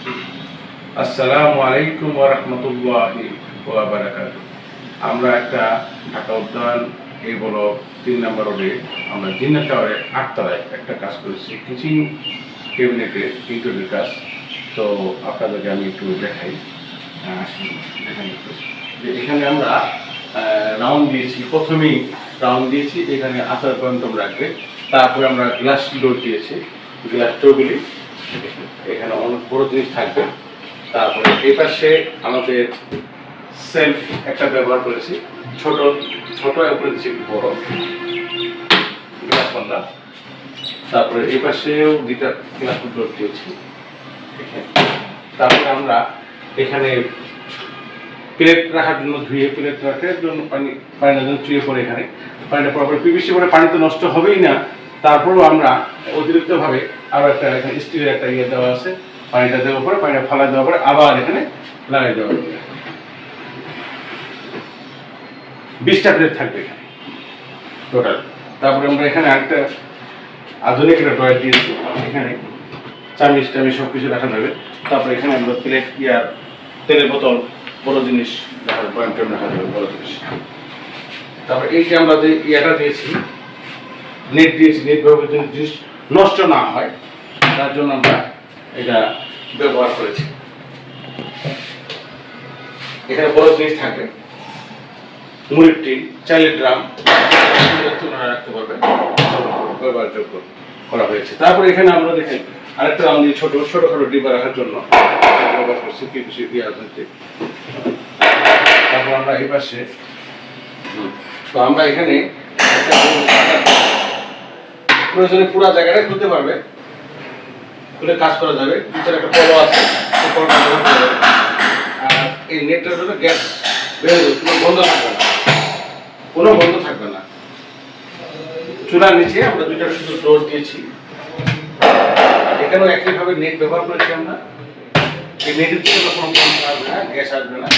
আসসালামু আলাইকুম ওয়া রাহমাতুল্লাহি ওয়া বারাকাতুহু। আমরা একটা ঢাকা উদ্যান এই ব্লক 3 নম্বর রোডে আমরা জিন্নাত টাওয়ারে 8 তলায় একটা কাজ করেছি, কিচেন ক্যাবিনেটের ইন্টেরিয়র কাজ। তো আপনাদেরকে আমি একটু দেখাই। দেখাই একটু যে এখানে আমরা রাউন্ড দিয়েছি, প্রথমেই রাউন্ড দিয়েছি, এখানে আচার পর্যন্ত রাখবে। তারপরে আমরা গ্লাস ডোর দিয়েছি, গ্লাস ডোরগুলি এখানে অনেক বড় জিনিস থাকবে। তারপরে এই পাশে আমাদের সেলফ একটা ব্যবহার করেছি, ছোট ছোট উপরে দিচ্ছি বড় গ্লাস পাল্লা। তারপরে এই পাশেও দুইটা গ্লাস ডোর দিয়েছি। তারপরে আমরা এখানে প্লেট রাখার জন্য, ধুয়ে প্লেট রাখার জন্য পানিটা যেন চুয়ে পড়ে, এখানে পানিটা পরে পিভিসি করে পানি তো নষ্ট হবেই না। তারপরেও আমরা অতিরিক্তভাবে আরও একটা এখানে স্টিলের একটা ইয়ে দেওয়া আছে, পানিটা দেওয়ার পরে পানিটা ফালা দেওয়ার পরে আবার এখানে লাগাই দেওয়া হবে। 20টা প্লেট থাকবে এখানে টোটাল। তারপরে আমরা এখানে আরেকটা আধুনিক একটা ড্রয়ার দিয়েছি, এখানে চামিচ টামিচ সব কিছু রাখা যাবে। তারপরে এখানে আমরা প্লেট, ইয়ার তেলের বোতল, বড় জিনিস রাখার পয়েন্ট রাখা যাবে, বড় জিনিস। তারপরে এই যে আমরা যে ইয়াটা দিয়েছি, নেট দিয়েছি, নেট ব্যবহার জিনিস নষ্ট না হয় তার জন্য আমরা এটা ব্যবহার করেছি। এখানে বড় জিনিস থাকবে, মুড়ির টিন, চালের ড্রাম রাখতে পারবে, ব্যবহারযোগ্য করা হয়েছে। তারপরে এখানে আমরা দেখেন আরেকটা রাউন্ড ছোট ছোটখাটো ডিব্বা রাখার জন্য ব্যবহার করছি, পিভিসি দেওয়ার মধ্যে। তারপর আমরা এই পাশে, তো আমরা এখানে প্রয়োজনে পুরো জায়গাটা খুলতে পারবে, খুলে কাজ করা যাবে। ভিতরে একটা কল আছে, সেই কলটা ব্যবহার করা যাবে। আর এই নেটটার জন্য গ্যাস বের হয়ে যাবে, কোনো বন্ধ থাকবে না, কোনো বন্ধ থাকবে না। চুলার নিচে আমরা দুইটা শুধু ডোর দিয়েছি, এখানেও একইভাবে নেট ব্যবহার করেছি আমরা। এই নেটের থেকে কোনো বন্ধ আসবে না, গ্যাস আসবে না।